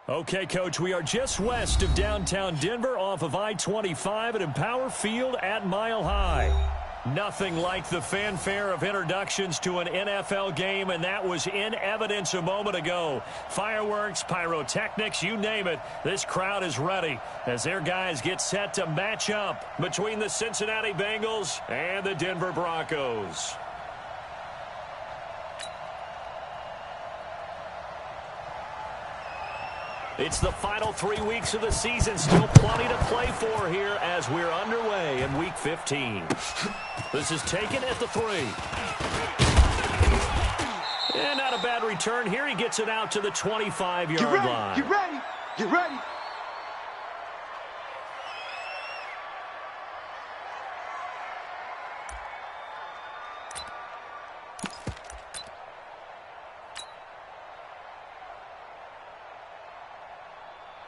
Okay, Coach, we are just west of downtown Denver off of I-25 at Empower Field at Mile High. Nothing like the fanfare of introductions to an NFL game, and that was in evidence a moment ago. Fireworks, pyrotechnics, you name it. This crowd is ready as their guys get set to match up between the Cincinnati Bengals and the Denver Broncos. It's the final 3 weeks of the season. Still plenty to play for here as we're underway in Week 15. This is taken at the 3. And not a bad return. Here he gets it out to the 25-yard line. Get ready. Get ready.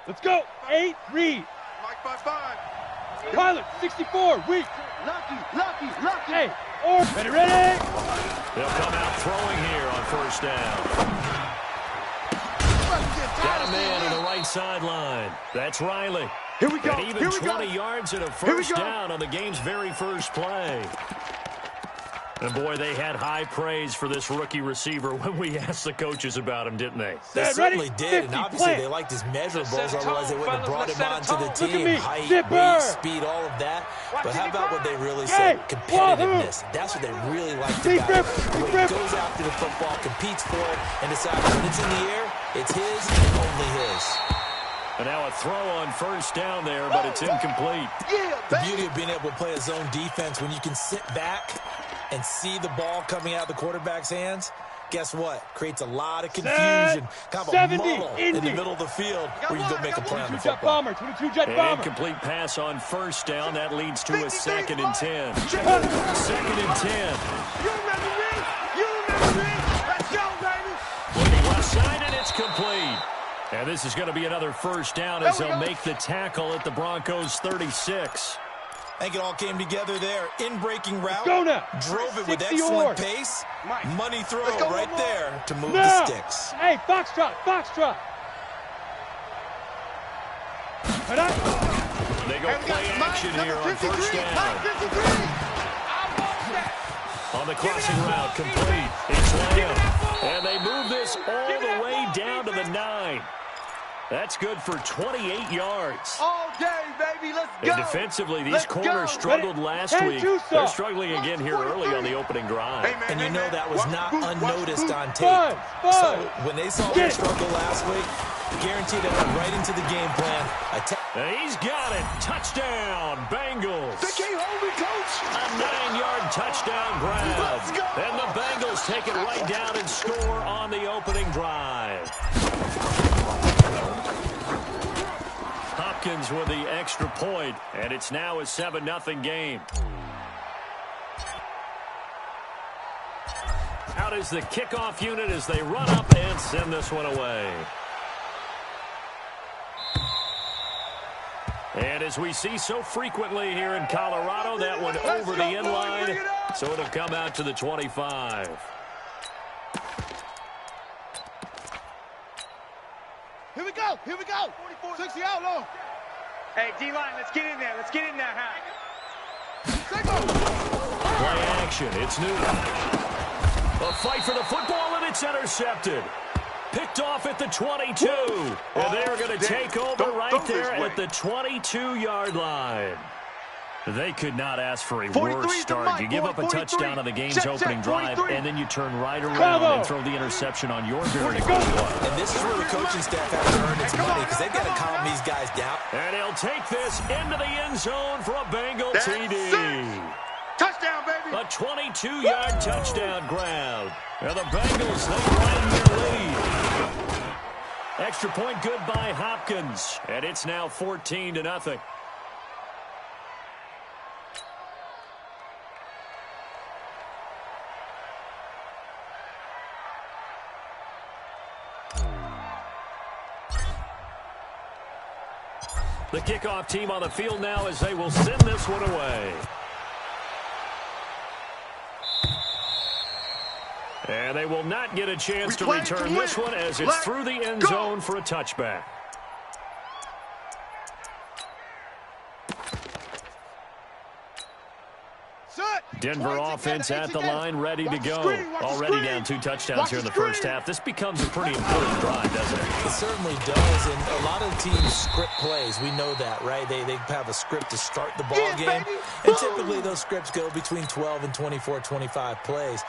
Let's go. 8, read. Mike by 5. Pilot, 64, weak. Lucky. Hey, or ready. They'll come out throwing here on first down. Got a man on the right sideline. That's Riley. Here we go. And even 20 yards and a first down on the game's very first play. And, boy, they had high praise for this rookie receiver when we asked the coaches about him, didn't they? They certainly did, and obviously they liked his measurables, otherwise they wouldn't have brought him onto the team. Height, weight, speed, all of that. But how about what they really said? Competitiveness. That's what they really liked about him. The way he goes after the football, competes for it, and decides when it's in the air, it's his and only his. And now a throw on first down there, but it's incomplete. The beauty of being able to play a zone defense, when you can sit back and see the ball coming out of the quarterback's hands, guess what? Creates a lot of confusion, kind of a muddle in the middle of the field where you can go make a play on the football. 22 jet An bomber. incomplete pass on first down. That leads to a 2nd and 10. 2nd and 10. You remember me? Let's go, baby. Looking left side, and it's complete. And this is going to be another first down as they'll make the tackle at the Broncos' 36. I think it all came together there. In-breaking route. Go now. Drove it with 60 excellent yards. pace. Money throw go, right Lamar. there to move Now. the sticks. Hey, foxtrot. They go play action here on first down. On the crossing route, complete. It's Lamb. And they move this all the way down to the 9. That's good for 28 yards. All day, baby. Let's go. And defensively, these corners struggled last week. They're struggling again here early on the opening drive. And you know that was not unnoticed on tape. So when they saw them struggle last week, guaranteed they went right into the game plan. And he's got it. Touchdown, Bengals. They can't hold me, coach. A 9-yard touchdown grab. Let's go. And the Bengals take it right down and score on the opening drive. Hopkins with the extra point, and it's now a 7-0 game. Out is the kickoff unit as they run up and send this one away. And as we see so frequently here in Colorado, that one over the end line, so it'll come out to the 25. Here we go. 60 out long. Hey, D-line, let's get in there. Huh? Play action. It's Newton. A fight for the football, and it's intercepted. Picked off at the 22. And they're going to take over right there at the 22-yard line. They could not ask for a worse start. You give up a touchdown on the game's opening drive, and then you turn right around and throw the interception on your very first play. And this is where the coaching staff has to earn its money because they've got to calm these guys down. And he'll take this into the end zone for a Bengal TD. Touchdown, baby. A 22-yard touchdown grab. And the Bengals, they widen their lead. Extra point good by Hopkins. And it's now 14-0. The kickoff team on the field now as they will send this one away. And they will not get a chance to return this one as it's through the end zone for a touchback. Denver offense at the line, ready to go. Already down 2 touchdowns here in the first half. This becomes a pretty important drive, doesn't it? It certainly does, and a lot of teams script plays. We know that, right? They have a script to start the ball game, and typically those scripts go between 12 and 24, 25 plays.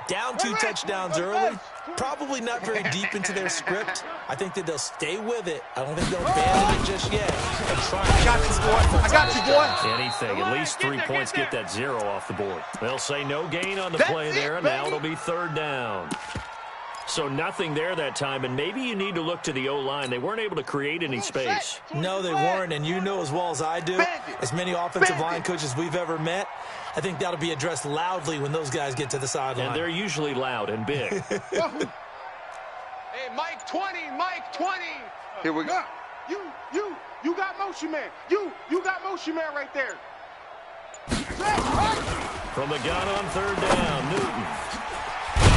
Down 2 touchdowns early, probably not very deep into their script. I think that they'll stay with it. I don't think they'll abandon it just yet. And try I got you, boy. I got you, boy. Anything. At least 3 points get that 0 off the board. They'll say no gain on the play there, and now it'll be 3rd down. So nothing there that time, and maybe you need to look to the O-line. They weren't able to create any space. No, they weren't, and you know as well as I do, as many offensive line coaches we've ever met, I think that'll be addressed loudly when those guys get to the sideline. And they're usually loud and big. Hey, Mike 20, Mike 20. Here we go. You got motion man. You got motion man right there. From the gun on 3rd down, Newton.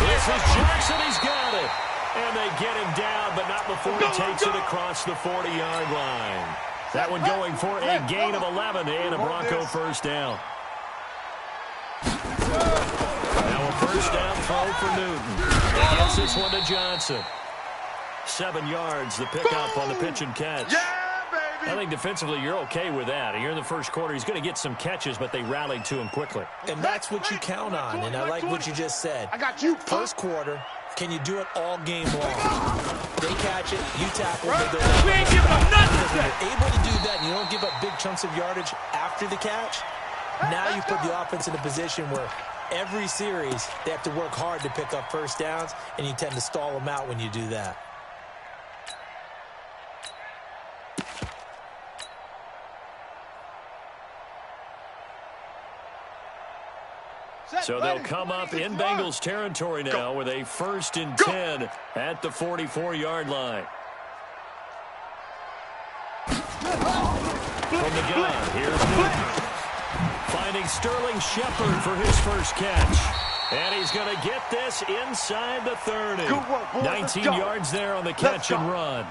This is Jackson. He's got it. And they get him down, but not before he takes it across the 40-yard line. That one going for a gain of 11 and a Bronco first down. Now a first down throw for Newton. He gets this one to Johnson. 7 yards, the pickup on the pitch and catch. I think defensively you're okay with that. Here in the first quarter, he's going to get some catches, but they rallied to him quickly. And that's what you count on, and I like what you just said. I got you. First quarter, can you do it all game long? They catch it, you tackle it, We ain't giving up nothing. because when you're able to do that and you don't give up big chunks of yardage after the catch, now you put the offense in a position where every series they have to work hard to pick up first downs, and you tend to stall them out when you do that. So they'll come up in Bengals territory now with a 1st and 10 at the 44-yard line. From the gun, here's Newton. Finding Sterling Shepard for his first catch. And he's going to get this inside the 30. 19 yards there on the catch and run.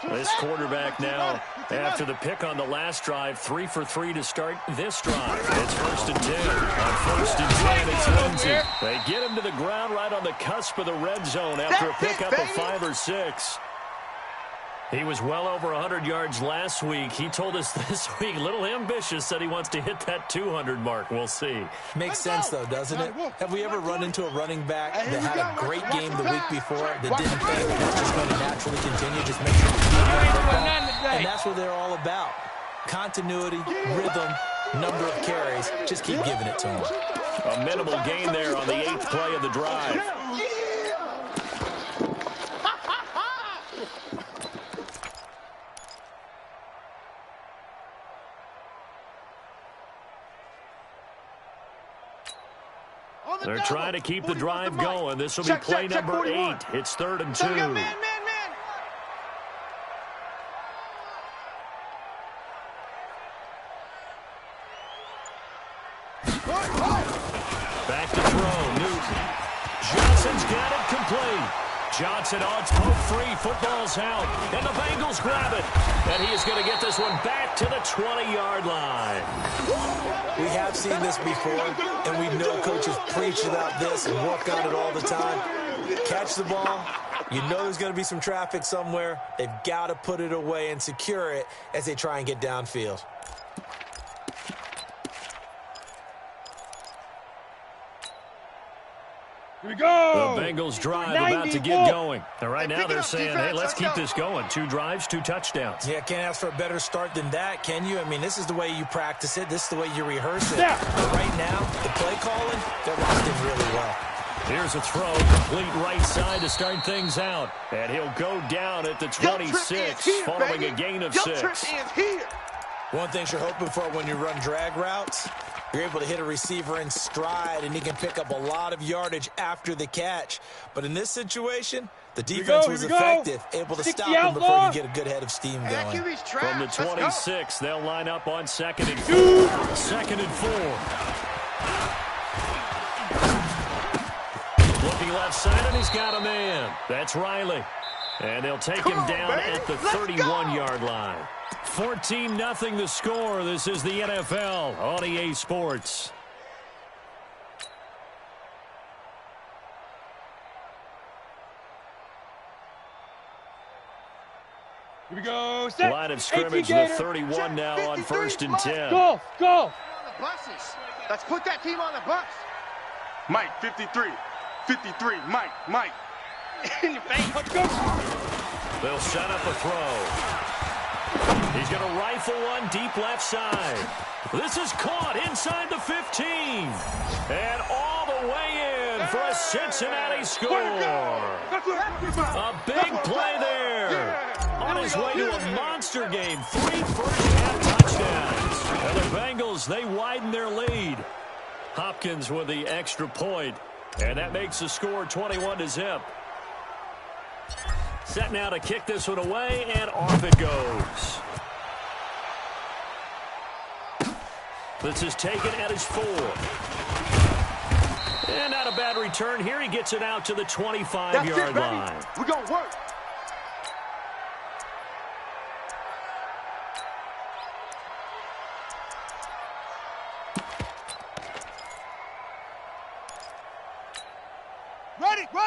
This quarterback now, after the pick on the last drive, 3 for 3 to start this drive. It's 1st and 10. On 1st and 10, it's Lindsey. They get him to the ground right on the cusp of the red zone after a pickup of 5 or 6. He was well over 100 yards last week. He told us this week, a little ambitious, said he wants to hit that 200 mark. We'll see. Makes sense, though, doesn't it? Have we ever run into a running back that had a great game the week before that didn't think that's just going to naturally continue? Just make sure and that's what they're all about. Continuity, rhythm, number of carries. Just keep giving it to them. A minimal gain there on the 8th play of the drive. They're trying to keep the drive going. This will be play number 8. It's 3rd and 2. Back to throw, Newton. Johnson's got it complete. Johnson odds poke free. Football's out. And the Bengals grab it. And he is going to get this one back to the 20-yard line. We have seen this before, and we know coaches preach about this and work on it all the time. Catch the ball. You know there's going to be some traffic somewhere. They've got to put it away and secure it as they try and get downfield. Here we go. The Bengals drive about to get going. And right now they're saying, hey, let's keep this going. 2 drives, 2 touchdowns. Yeah, can't ask for a better start than that, can you? I mean, this is the way you practice it. This is the way you rehearse it. Yeah. But right now, the play calling, they're locked in really well. Here's a throw, complete right side to start things out. And he'll go down at the 26 following a gain of 6. One thing you're hoping for when you run drag routes, you're able to hit a receiver in stride, and he can pick up a lot of yardage after the catch. But in this situation, the defense was effective, able to stop him before you get a good head of steam going. From the 26, they'll line up on 2nd and 4. 2nd and 4. Looking left side, and he's got a man. That's Riley. And they'll take him down at the 31-yard line. 14-0 the score. This is the NFL on EA Sports. Here we go. Set. Line of scrimmage, the 31 now on 1st and 10. Go. Go. On the buses. Let's put that team on the bus. Mike, 53. 53. Mike. In your face. Let's go. They'll set up a throw. He's going to rifle one deep left side. This is caught inside the 15. And all the way in for a Cincinnati score. A big play there. On his way to a monster game. 3 first-half touchdowns. And the Bengals, they widen their lead. Hopkins with the extra point. And that makes the score 21-0. Set now to kick this one away, and off it goes. This is taken at his 4. And not a bad return here. He gets it out to the 25-yard line. We're going to work.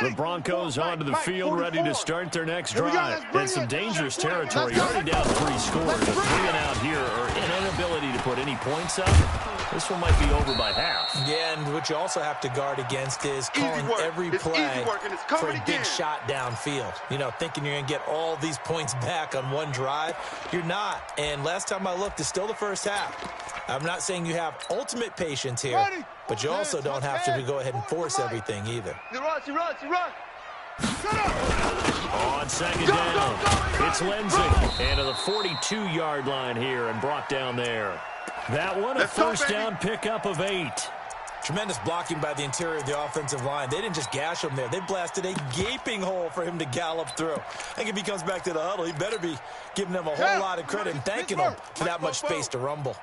The Broncos onto the field, ready to start their next drive. And some dangerous territory. You're already down 3 scores. A 3-and-out here, or an inability to put any points up. This one might be over by half. Yeah, and what you also have to guard against is calling every play for a big shot downfield. You know, thinking you're going to get all these points back on one drive. You're not. And last time I looked, it's still the first half. I'm not saying you have ultimate patience here, but you also don't have to go ahead and force everything either. On second down, it's Lindsey. And to the 42-yard line here and brought down there. That one, a first down pickup of 8. Tremendous blocking by the interior of the offensive line. They didn't just gash him there. They blasted a gaping hole for him to gallop through. I think if he comes back to the huddle, he better be giving them a whole lot of credit and thanking them for that much space to rumble.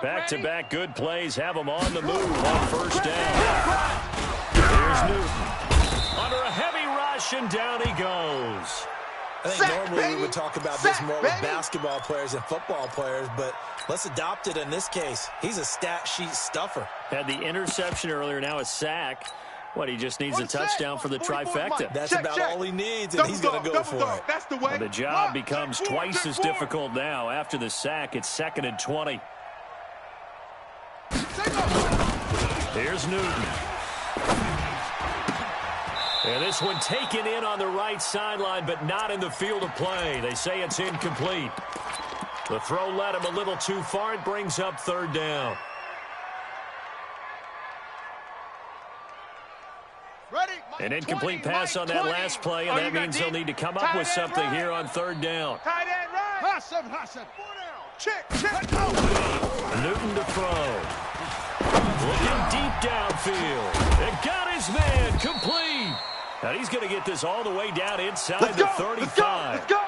Back-to-back good plays have them on the move on first down. Here's Newton. Under a heavy rush, and down he goes. I think normally we would talk about this more with basketball players and football players, but let's adopt it in this case. He's a stat sheet stuffer. Had the interception earlier, now a sack. What, he just needs a touchdown for the trifecta. That's about all he needs, and he's going to go for it. That's the way. Well, the job becomes twice as difficult now. After the sack, it's 2nd and 20. Here's Newton. And this one taken in on the right sideline, but not in the field of play. They say it's incomplete. The throw led him a little too far. It brings up 3rd down. An incomplete pass on that last play, and that means they'll need to come up with something here on 3rd down. Check. Newton to throw. Looking deep downfield. And got his man complete. And he's going to get this all the way down inside the 35. Let's go.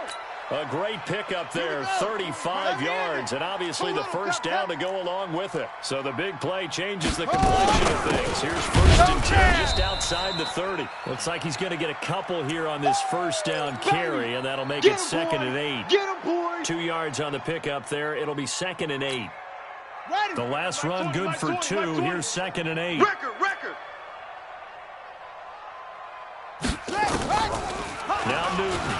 A great pickup there, 35 yards, and obviously the first down to go along with it. So the big play changes the complexion of things. Here's 1st and 10 just outside the 30. Looks like he's going to get a couple here on this first down carry, and that'll make it 2nd and 8. Get him, boy. 2 yards on the pickup there. It'll be 2nd and 8. The last run good for 2. Here's 2nd and 8. Record. Now Newton.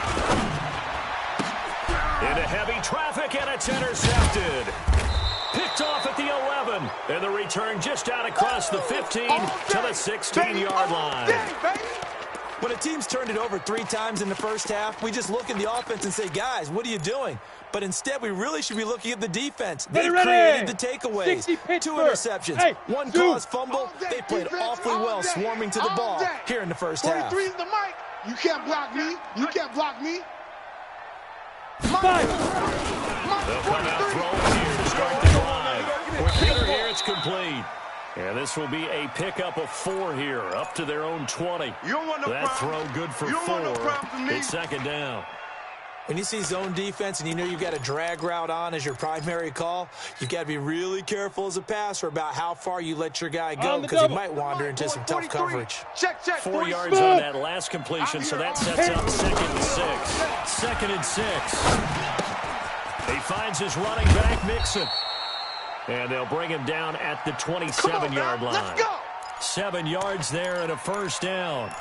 Into heavy traffic, and it's intercepted. Picked off at the 11. And the return just out across the 15 to the 16-yard line. When a team's turned it over 3 times in the first half, we just look at the offense and say, guys, what are you doing? But instead, we really should be looking at the defense. They created the takeaways. 2 interceptions, 1 caused fumble. They played awfully well swarming to the ball here in the first half. 43 is the mic. You can't block me. They'll come out throwing here to start the drive. With Hitter here, it's complete. And this will be a pickup of 4 here, up to their own 20. That throw good for 4. It's 2nd down. When you see zone defense and you know you've got a drag route on as your primary call, you've got to be really careful as a passer about how far you let your guy go because he might wander into some tough coverage. Check. 4 yards on that last completion, so that sets up 2nd and 6. 2nd and 6. He finds his running back, Mixon. And they'll bring him down at the 27-yard line. Let's go. 7 yards there and a first down.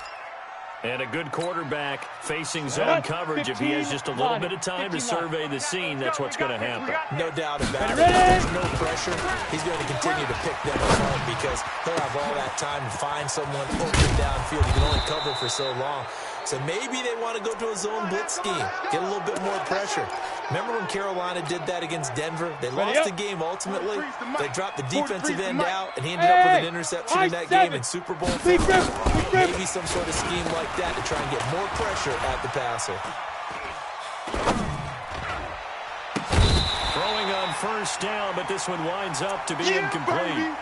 And a good quarterback facing zone coverage. If he has just a little bit of time to survey the scene, that's what's going to happen. No doubt about it. There's no pressure. He's going to continue to pick them apart because he'll have all that time to find someone open downfield. He can only cover for so long. So maybe they want to go to a zone blitz scheme, get a little bit more pressure. Remember when Carolina did that against Denver? They lost the game ultimately. They dropped the defensive end out, and he ended up with an interception in that game in Super Bowl. Maybe some sort of scheme like that to try and get more pressure at the passer. Throwing on first down, but this one winds up to be incomplete.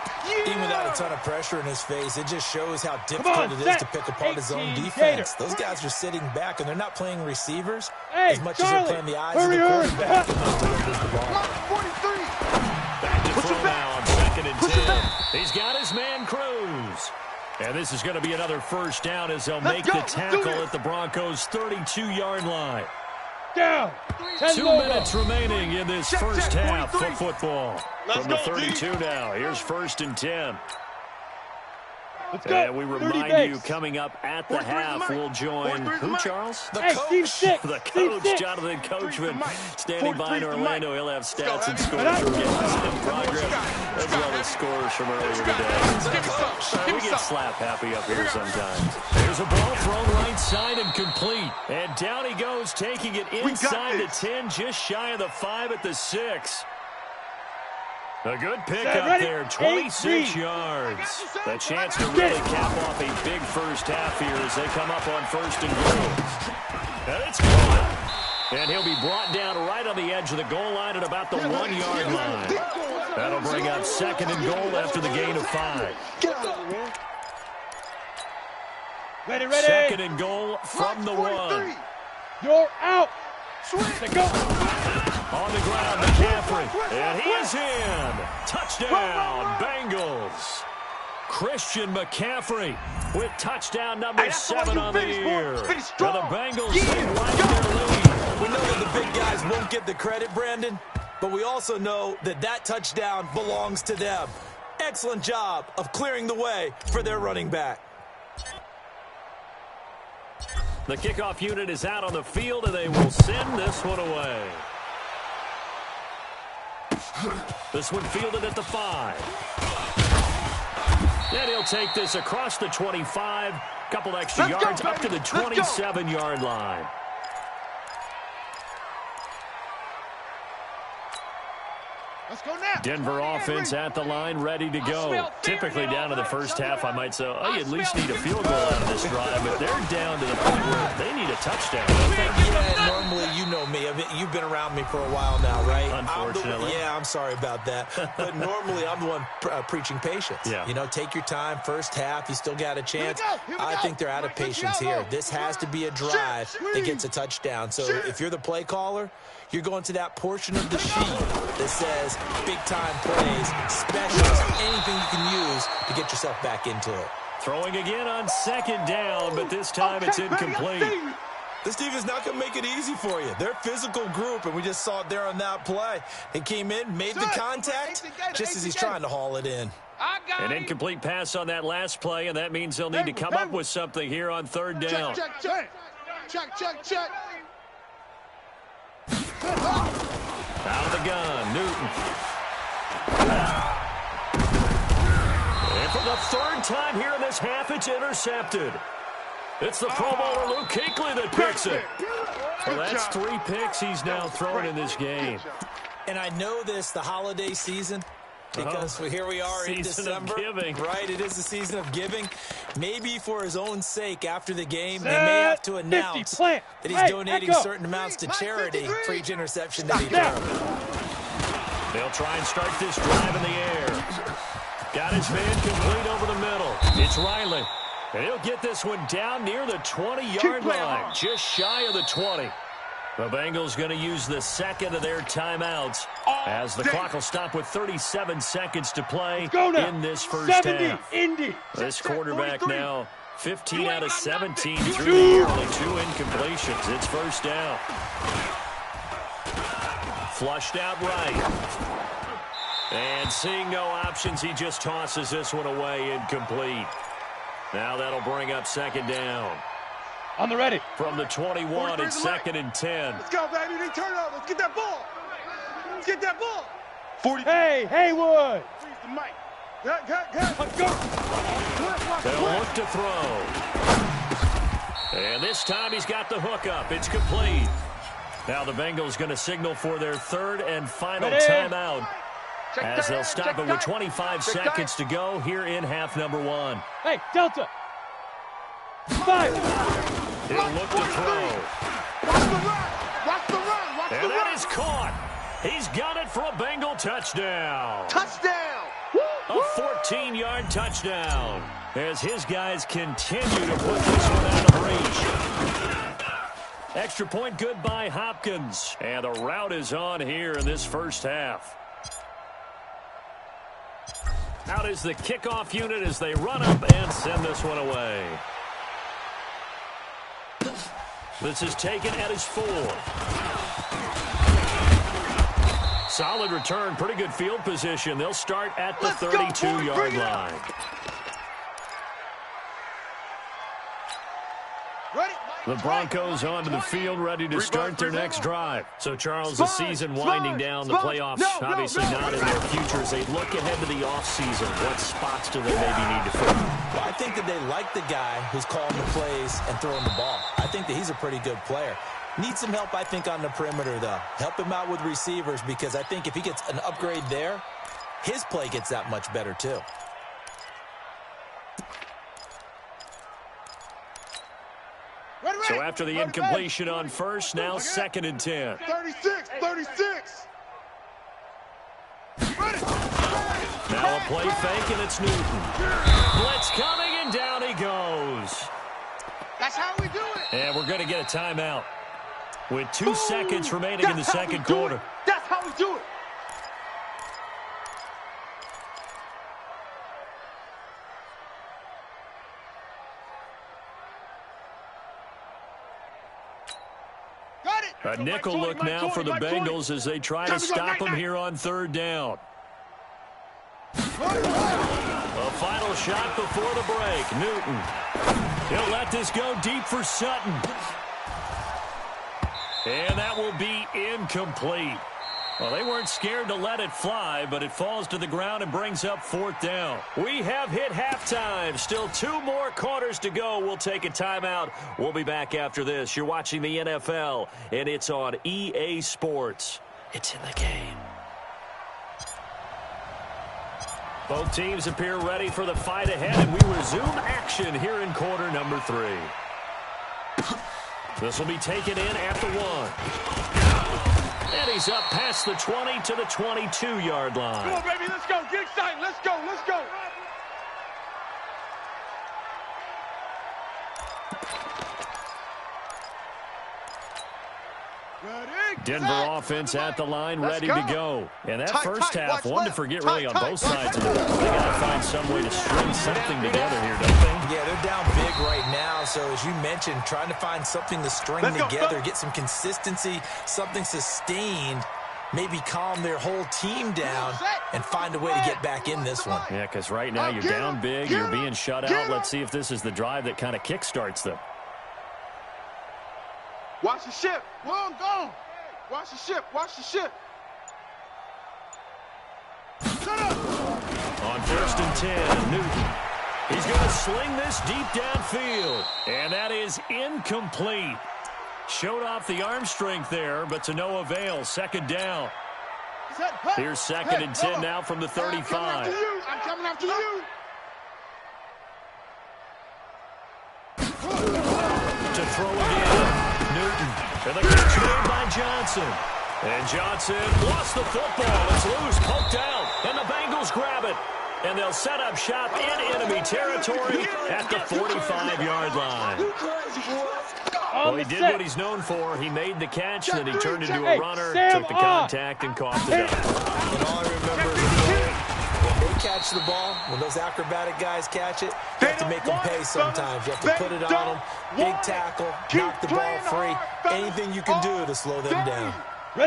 Even without a ton of pressure in his face, it just shows how difficult it is to pick apart his own defense. Those guys are sitting back, and they're not playing receivers as much as they're playing the eyes of the quarterback and not delivers the ball. Back to throw now on 2nd and 10. He's got his man Cruz. And this is going to be another first down as they'll make the tackle at the Broncos' 32-yard line. Down. 2 minutes remaining in this first half of football. From the 32 now, here's 1st and 10. And we remind you, coming up at the half, we'll join who, Charles? The coach. The coach, Jonathan Coachman, standing by in Orlando. He'll have stats and scores from games in progress, as well as scores from earlier today. We get slap happy up here sometimes. There's a ball thrown right side and complete. And down he goes, taking it inside the 10, just shy of the 5 at the 6. A good pick up there, 26 yards. A chance to really cap off a big first half here as they come up on 1st and goal. And it's caught. And he'll be brought down right on the edge of the goal line at about the 1-yard line. That'll bring up 2nd and goal after the gain of 5. Ready. 2nd and goal from the 1. You're out. Go. On the ground, McCaffrey, and he is in. Touchdown, Bengals. Christian McCaffrey with touchdown number 7 on the year. Now the Bengals take right their lead. We know that the big guys won't get the credit, Brandon, but we also know that that touchdown belongs to them. Excellent job of clearing the way for their running back. The kickoff unit is out on the field, and they will send this one away. This one fielded at the 5. And he'll take this across the 25. Couple extra yards up to the 27-yard line. Let's go now. Denver offense at the line, ready to go. Typically down to the first half, I might say, oh, you at least need a field goal out of this drive, but they're down to the point where they need a touchdown. Yeah, normally, you know me. You've been around me for a while now, right? Unfortunately. I'm sorry about that. But normally, I'm the one preaching patience. Yeah. You know, take your time. First half, you still got a chance. I think they're out of patience here. This has to be a drive that gets a touchdown. So if you're the play caller, you're going to that portion of the sheet that says big-time plays, specials, anything you can use to get yourself back into it. Throwing again on 2nd down, but this time it's incomplete. This defense is not going to make it easy for you. They're a physical group, and we just saw it there on that play. They came in, made the contact, just as he's trying to haul it in. An incomplete pass on that last play, and that means they'll need to come up with something here on 3rd down. Check. Out of the gun, Newton. And for the 3rd time here in this half, it's intercepted. It's the Pro Bowler Luke Kuechly that picks it. Well, that's 3 picks he's now thrown in this game. And I know this, the holiday season, because here we are in December. Season of giving. Right, it is the season of giving. Maybe for his own sake, after the game, they may have to announce that he's donating certain amounts to charity for each interception that he throws. They'll try and start this drive in the air. Got his man complete over the middle. It's Riley. And he'll get this one down near the 20-yard line, just shy of the 20. The Bengals going to use the 2nd of their timeouts as the clock will stop with 37 seconds to play in this first half. This quarterback now 15 out of 17 through the year, only 2 incompletions. It's 1st down. Flushed out right. And seeing no options, he just tosses this one away incomplete. Now that'll bring up 2nd down. On the ready. From the 21, it's 2nd and 10. Let's go, baby. They turn over. Let's get that ball. Let's get that ball. 40. Hey, Haywood. Freeze the mic. Let's go. They'll look to throw. And this time he's got the hook up. It's complete. Now the Bengals going to signal for their 3rd and final timeout as they'll stop it with 25 seconds to go here in half number 1. Hey, Delta. 5. He'll look to throw. Watch the run. And that is caught. He's got it for a Bengal touchdown. Touchdown. A 14-yard touchdown as his guys continue to put this one out of reach. Extra point good by Hopkins. And the route is on here in this first half. Out is the kickoff unit as they run up and send this one away. This is taken at his 4. Solid return, pretty good field position. They'll start at the 32-yard line. The Broncos onto the field, ready to start their next drive. So, Charles, the season winding down, the playoffs obviously not in their future. As they look ahead to the offseason, what spots do they maybe need to fill? Well, I think that they like the guy who's calling the plays and throwing the ball. I think that he's a pretty good player. Needs some help, I think, on the perimeter, though. Help him out with receivers, because I think if he gets an upgrade there, his play gets that much better, too. So after the incompletion on first, now 2nd and 10. 36. Now a play fake, and it's Newton. Blitz coming, and down he goes. That's how we do it. And we're going to get a timeout with 2 seconds remaining in the second quarter. That's how we do it. A nickel look now for the Bengals as they try to stop him here on 3rd down. A final shot before the break. Newton. He'll let this go deep for Sutton. And that will be incomplete. Well, they weren't scared to let it fly, but it falls to the ground and brings up 4th down. We have hit halftime. Still 2 more quarters to go. We'll take a timeout. We'll be back after this. You're watching the NFL, and it's on EA Sports. It's in the game. Both teams appear ready for the fight ahead, and we resume action here in quarter number 3. This will be taken in at the 1. And he's up past the 20 to the 22-yard line. Come on, baby, let's go. Get excited. Let's go. Denver offense at the line, ready to go. And that first half, one to forget really on both sides of it. They got to find some way to string something together here, don't they? Yeah, they're down big right now. So, as you mentioned, trying to find something to string together, get some consistency, something sustained, maybe calm their whole team down and find a way to get back in this one. Yeah, because right now you're down big, you're being shut out. Let's see if this is the drive that kind of kickstarts them. Watch the ship. Long gone. Watch the ship. Shut up. On 1st and 10, Newton. He's going to sling this deep downfield. And that is incomplete. Showed off the arm strength there, but to no avail. 2nd down. Here's 2nd and 10 now from the 35. I'm coming after you. To throw again. Newton. And the catch made by Johnson. And Johnson lost the football. It's loose, poked out. And the Bengals grab it. And they'll set up shop in enemy territory at the 45-yard line. Well, he did what he's known for. He made the catch, then he turned into a runner, took the contact, and caught the down. And all I remember is when they catch the ball, when those acrobatic guys catch it, you have to make them pay sometimes. You have to put it on them, big tackle, knock the ball free, anything you can do to slow them down.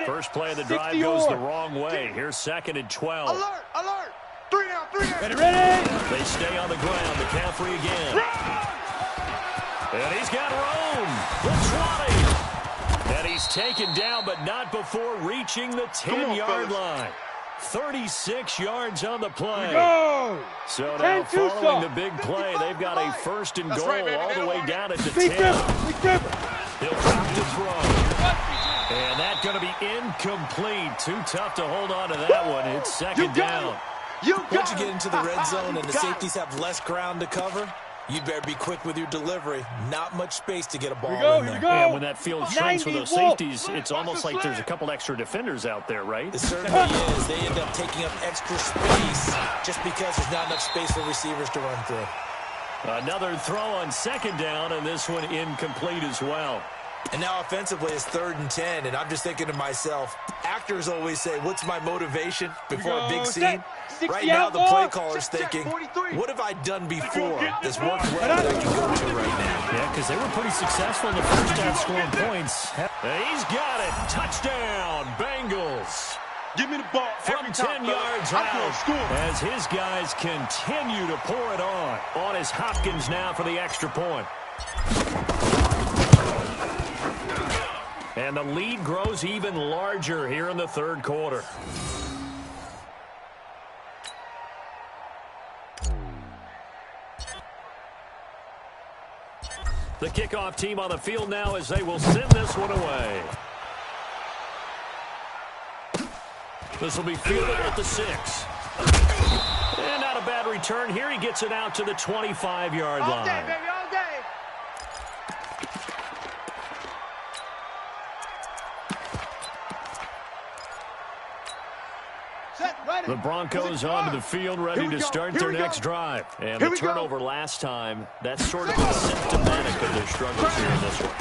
First play of the drive goes the wrong way. Here's 2nd and 12. Alert. 3 down. Ready. They stay on the ground. McCaffrey again. And he's got room. The 20. And he's taken down, but not before reaching the 10-yard line. 36 yards on the play. Go! So now following the big play, they've got a first and goal all the way down at the 10. He'll drop to throw. And that's going to be incomplete. Too tough to hold on to that one. It's second down. Once you get into the red zone and the safeties have less ground to cover, you'd better be quick with your delivery. Not much space to get a ball in there. And when that field shrinks with those safeties, it's almost like there's a couple extra defenders out there, right? It certainly is. They end up taking up extra space just because there's not enough space for receivers to run through. Another throw on second down, and this one incomplete as well. And now offensively it's 3rd and 10, and I'm just thinking to myself, actors always say, what's my motivation before a big scene? Right now the play caller's thinking, what have I done before that's worked well that I can go to right now? Yeah, because they were pretty successful in the first half scoring points. He's got it. Touchdown, Bengals. Give me the ball from 10 yards out as his guys continue to pour it on is Hopkins now for the extra point. And the lead grows even larger here in the third quarter. The kickoff team on the field now as they will send this one away. This will be fielded at the 6. And not a bad return here. He gets it out to the 25-yard line. All day, baby, all day. The Broncos onto the field, ready to start their next drive. And the turnover last time, that's sort of symptomatic of their struggles here in this one.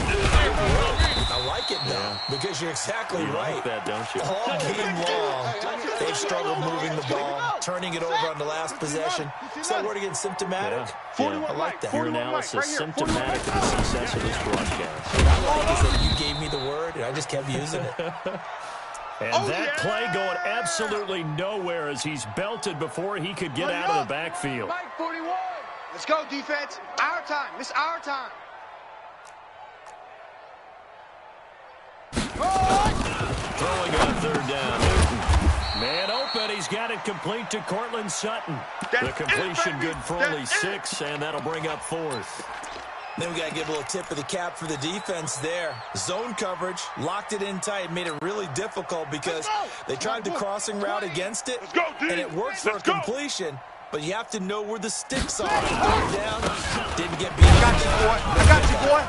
I like it now, because you're exactly right. Like that, don't you? All game long, they've struggled moving the ball, turning it over on the last possession. Is that word again, symptomatic? Yeah. I like that. Your analysis, symptomatic of the success of this broadcast. What I like is that you gave me the word, and I just kept using it. And that play going absolutely nowhere as he's belted before he could get out of the backfield. Mike 41. Let's go, defense. Our time. It's our time. Throwing on third down. Man open. He's got it complete to Cortland Sutton. The completion good for only 6, and that'll bring up 4th. Then we got to give a little tip of the cap for the defense there. Zone coverage, locked it in tight, made it really difficult because they tried the crossing route against it, and it worked for a completion, but you have to know where the sticks are. Third down, didn't get beat. I got you, boy.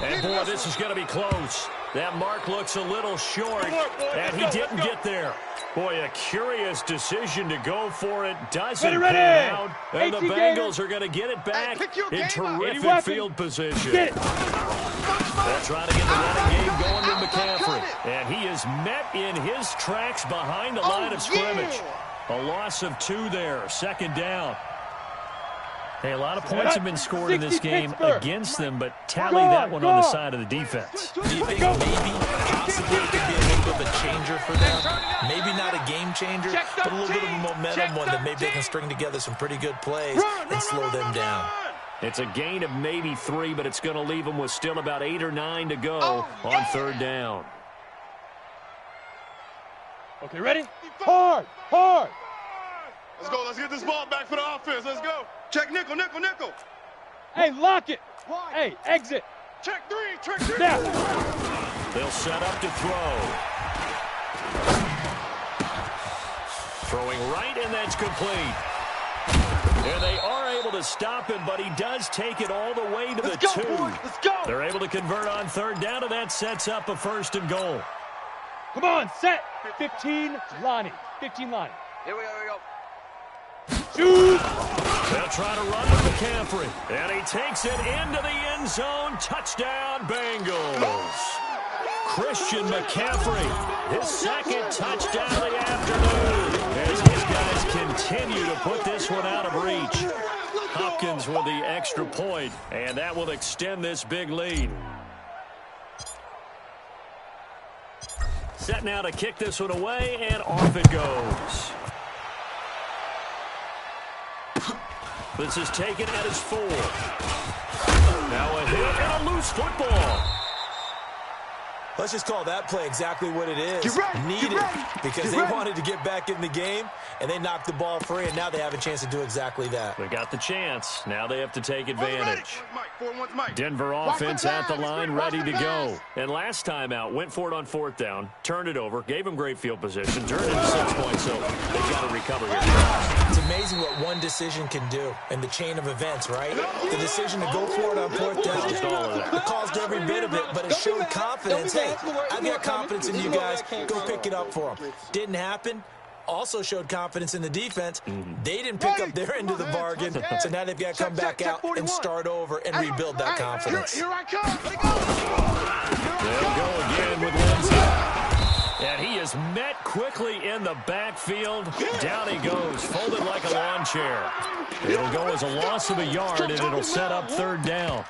And, boy, this is going to be close. That mark looks a little short, and he didn't get there. Boy, a curious decision to go for it. Doesn't pan out. And the Bengals are going to get it back in terrific field position. They're trying to get the running game going with McCaffrey. And he is met in his tracks behind the line of scrimmage. A loss of 2 there. Second down. Hey, a lot of points have been scored in this game against them, but tally that one on the side of the defense. Do you think maybe, possibly, it could be a little bit of a changer for them? Maybe not a game changer, but a little bit of a momentum one that maybe they can string together some pretty good plays and slow them down. It's a gain of maybe 3, but it's going to leave them with still about 8 or 9 to go on third down. Okay, ready? Hard, hard. Let's go. Let's get this ball back for the offense. Let's go. Check nickel, nickel, nickel. Hey, lock it. Hey, exit. Check 3, check 3. Now. They'll set up to throw. Throwing right, and that's complete. And they are able to stop him, but he does take it all the way to the 2. Let's go. They're able to convert on third down, and that sets up a 1st and goal. Come on, set. 15, Lonnie. 15, Lonnie. Here we go, here we go. Shoot. They'll try to run with McCaffrey. And he takes it into the end zone. Touchdown, Bengals. Christian McCaffrey, his 2nd touchdown of the afternoon. As his guys continue to put this one out of reach. Hopkins with the extra point, and that will extend this big lead. Set now to kick this one away, and off it goes. This is taken at his 4. Now a hit and a loose football. Let's just call that play exactly what it is. Needed because they wanted to get back in the game, and they knocked the ball free, and now they have a chance to do exactly that. They got the chance. Now they have to take advantage. Denver offense at the line, ready to go. And last time out, went for it on 4th down, turned it over, gave them great field position, turned it into 6 points, so they've got to recover here. It's amazing what one decision can do in the chain of events, right? The decision to go for it on 4th down, it caused every bit of it, but it showed confidence. Hey, I've got confidence in you guys. Go pick it up for them. Didn't happen. Also showed confidence in the defense. They didn't pick up their end of the bargain, so now they've got to come back out and start over and rebuild that confidence. Here I come. They'll go again with Lindsey. And he is met quickly in the backfield. Down he goes, folded like a lawn chair. It'll go as a loss of a yard, and it'll set up 3rd down.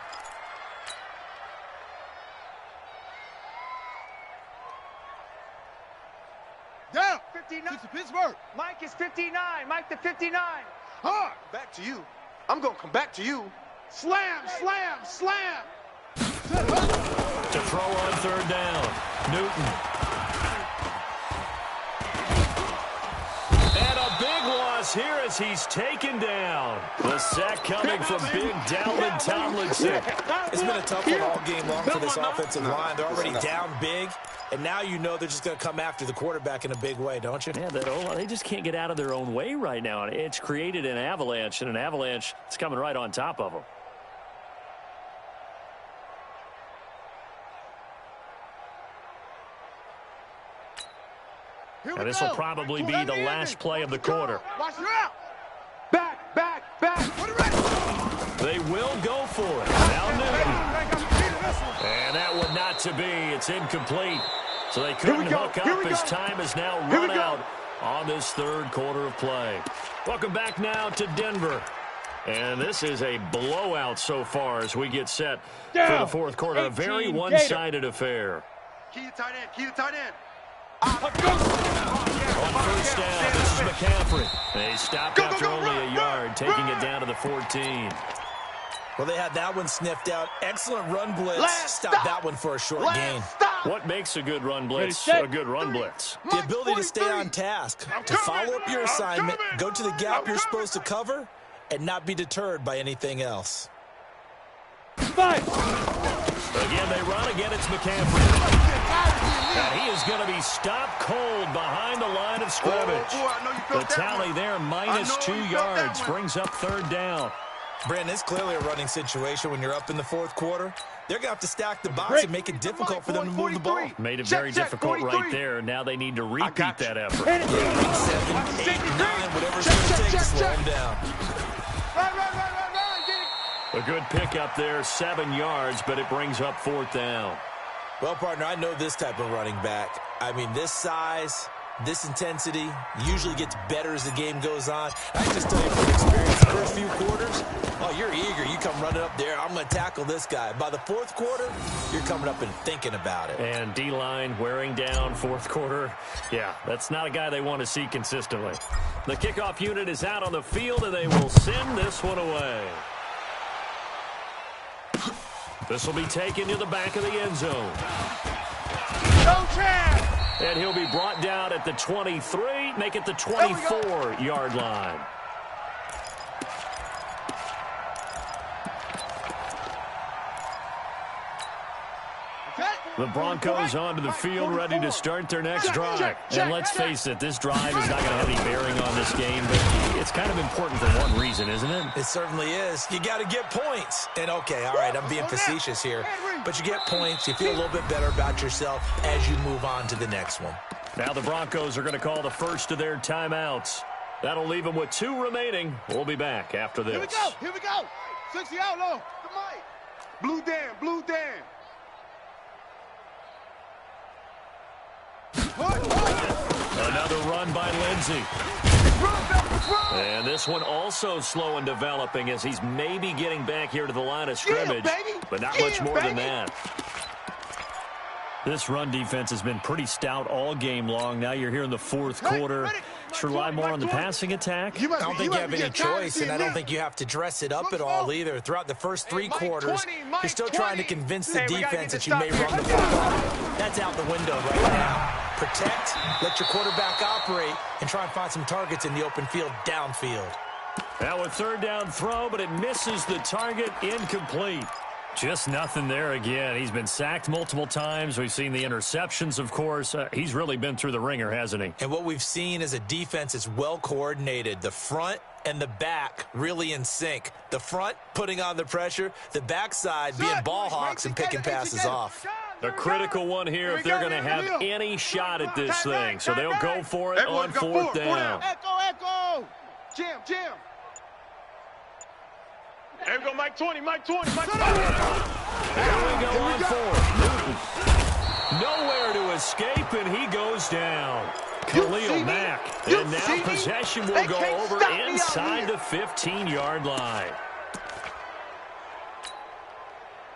Down. 59. It's Pittsburgh. Mike is 59. Mike the 59. Hard. Back to you. I'm going to come back to you. Slam, slam, slam. To throw on 3rd down. Newton. And a big loss here as he's taken down. The sack coming from big Dalvin Tomlinson. It's been a tough one all game long for this offensive line. They're already down big, and now you know they're just going to come after the quarterback in a big way, don't you? Yeah, they just can't get out of their own way right now. It's created an avalanche, and an avalanche is coming right on top of them. And this will probably be the last play of the quarter. Watch it out. Back, back, back. They will go for it. Now Newton. And that one not to be. It's incomplete. So they couldn't hook up as time is now run out on this 3rd quarter of play. Welcome back now to Denver. And this is a blowout so far as we get set for the 4th quarter. A very one-sided affair. Key to tight end. Key to tight end. On 1st down, this is McCaffrey. They stopped after only a yard, taking it down to the 14. Well, they had that one sniffed out. Excellent run blitz. Stop that one for a short gain. What makes a good run blitz a good run blitz? The ability to stay on task, to follow up your assignment, go to the gap you're supposed to cover, and not be deterred by anything else. Five. Again, they run. Again, it's McCaffrey. And he is going to be stopped cold behind the line of scrimmage. The tally there, minus 2 yards, brings up 3rd down. Brandon, it's clearly a running situation when you're up in the 4th quarter. They're going to have to stack the box and make it difficult for them to move the ball. Made it very difficult right there. Now they need to repeat that effort. 7, 8, 9, whatever it's going to take to slow them down. A good pickup there, 7 yards, but it brings up 4th down. Well, partner, I know this type of running back. I mean, this size, this intensity usually gets better as the game goes on. I can just tell you from experience, the first few quarters, oh, you're eager. You come running up there. I'm going to tackle this guy. By the 4th quarter, you're coming up and thinking about it. And D-line wearing down 4th quarter. Yeah, that's not a guy they want to see consistently. The kickoff unit is out on the field, and they will send this one away. This will be taken to the back of the end zone. No chance. And he'll be brought down at the 23, make it the 24-yard line. The Broncos onto the field, ready to start their next drive. And let's face it, this drive is not going to have any bearing on this game, but it's kind of important for one reason, isn't it? It certainly is. You got to get points. And, okay, all right, I'm being facetious here, but you get points. You feel a little bit better about yourself as you move on to the next one. Now the Broncos are going to call the first of their timeouts. That'll leave them with 2 remaining. We'll be back after this. Here we go. Here we go. 60 outlaw. The mic. Blue Dan. Blue Dan. Another run by Lindsey. And this one also slow in developing as he's maybe getting back here to the line of scrimmage, but not much more than that. This run defense has been pretty stout all game long. Now you're here in the fourth quarter. Should rely more on the passing attack? I don't think you have any choice, and I don't think you have to dress it up at all either. Throughout the first 3 quarters, you're still trying to convince the defense that you may run the ball. That's out the window right now. Protect, let your quarterback operate, and try and find some targets in the open field downfield. Now a third down throw, but it misses the target. Incomplete. Just nothing there again. He's been sacked multiple times. We've seen the interceptions, of course. He's really been through the ringer, hasn't he? And what we've seen is a defense is well coordinated. The front and the back really in sync. The front putting on the pressure. The backside being ball hawks and picking passes off. A critical one here if they're going to have any shot at this thing. So they'll go for it on fourth down. Echo. Jim. There we go, Mike 20, Mike 20, Mike 20. Here we go on fourth. Newton. Nowhere to escape, and he goes down. Khalil Mack. And now possession will go over inside the 15-yard line.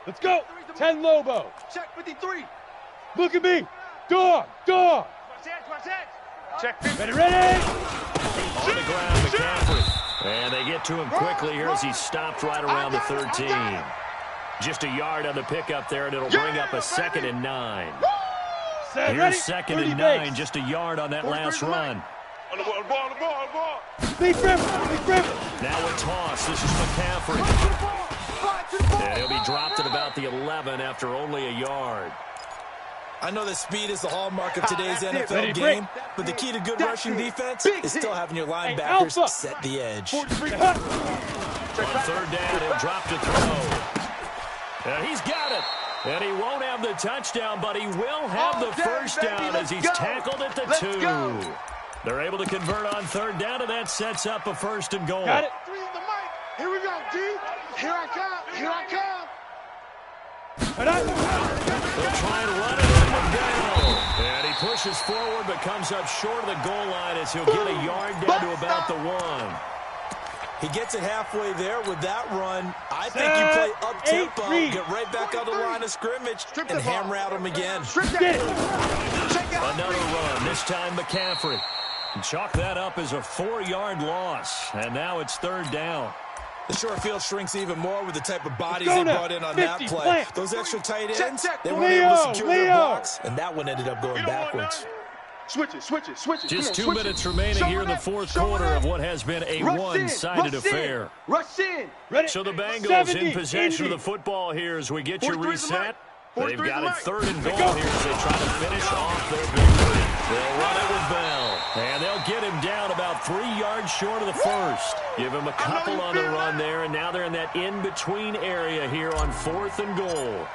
Let's go. 10 Lobo. Check 53. Look at me. Dog. Check 50. Ready. On the ground, McCaffrey. And they get to him quickly here as he stopped right around the 13. Just a yard on the pickup there, and it'll bring up a 2nd and 9. Here's 2nd and 9, just a yard on that last run. On the ball. Big Griffin. Now a toss. This is McCaffrey. And he'll be dropped at about the 11 after only a yard. I know that speed is the hallmark of today's NFL game, but the key to good rushing defense is still having your linebackers set the edge. On third down, he'll drop to throw. And he's got it. And he won't have the touchdown, but he will have the first down as he's tackled at the 2. They're able to convert on third down, and that sets up a 1st and goal. Got it. 3 in the mic. Here we go, D. Here I come. They'll try and run it on the down. And he pushes forward but comes up short of the goal line as he'll get a yard down to about the 1. He gets it halfway there with that run. I think you play up-tempo, get right back on the line of scrimmage, and hammer at him again. Another run, this time McCaffrey. Chalk that up as a 4-yard loss. And now it's third down. The short field shrinks even more with the type of bodies they brought in on that play. Those extra tight ends, they weren't able to secure their blocks, and that one ended up going backwards. Switch it. Just 2 minutes remaining here in the fourth quarter of what has been a one-sided affair. Rush in. So the Bengals in possession of the football here as we get your reset. They've got it 3rd and goal here as they try to finish off their victory. They'll run it with Bell. And they'll get him down about 3 yards short of the first. Give him a couple on the run there, and now they're in that in-between area here on 4th and goal.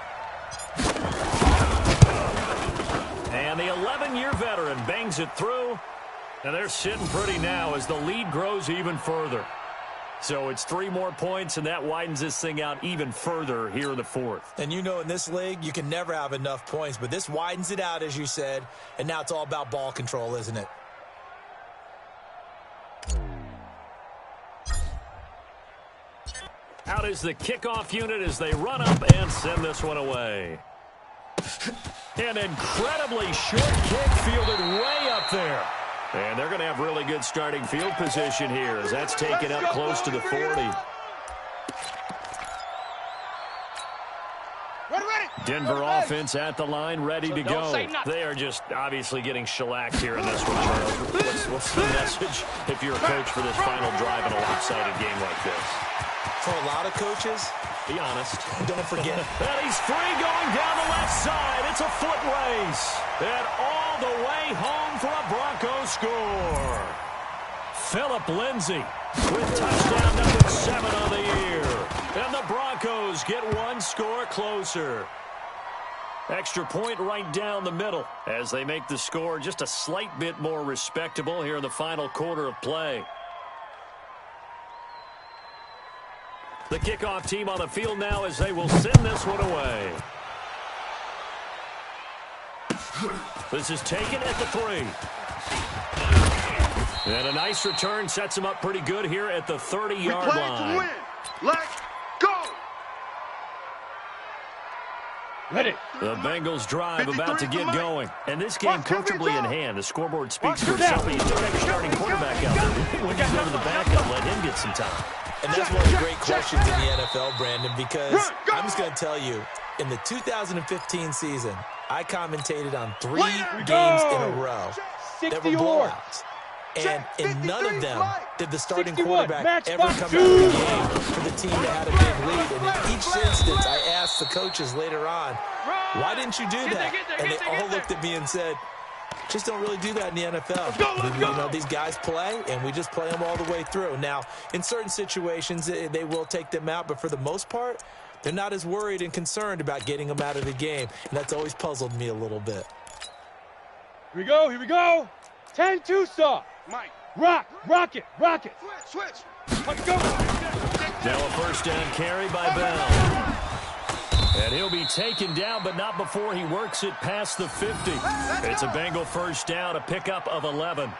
And the 11-year veteran bangs it through. And they're sitting pretty now as the lead grows even further. So it's 3 more points, and that widens this thing out even further here in the 4th. And you know in this league, you can never have enough points, but this widens it out, as you said, and now it's all about ball control, isn't it? Out is the kickoff unit as they run up and send this one away. An incredibly short kick fielded way up there. And they're going to have really good starting field position here as that's taken up close to the 40. Denver offense at the line, ready to go. They are just obviously getting shellacked here in this one, Charles. What's the message if you're a coach for this final drive in a lopsided game like this? For a lot of coaches, be honest. Don't forget. And he's free going down the left side. It's a foot race. And all the way home for a Broncos score. Phillip Lindsay with touchdown number 7 on the year. And the Broncos get 1 score closer. Extra point right down the middle as they make the score just a slight bit more respectable here in the final quarter of play. The kickoff team on the field now as they will send this one away. This is taken at the 3. And a nice return sets him up pretty good here at the 30-yard line. To win. Let's go. Ready. The Bengals drive about to get going. And this game comfortably in hand. The scoreboard speaks for itself. You still have your starting quarterback out there. When you go to the backup, let him get some time. And that's one of the great questions in the NFL, Brandon, because I'm just going to tell you, in the 2015 season, I commentated on 3 games in a row that were blowouts. And in none of them did the starting quarterback ever come out of the game for the team that had a big lead. And in each instance, I asked the coaches later on, why didn't you do that? And they all looked at me and said, just don't really do that in the NFL. You know, these guys play, and we just play them all the way through. Now, in certain situations, they will take them out, but for the most part, they're not as worried and concerned about getting them out of the game. And that's always puzzled me a little bit. Here we go, here we go. 10-2 saw. Mike. Rock it. Switch. Let's go. Now a first down carry by Bell. And he'll be taken down, but not before he works it past the 50. It's a Bengal first down, a pickup of 11.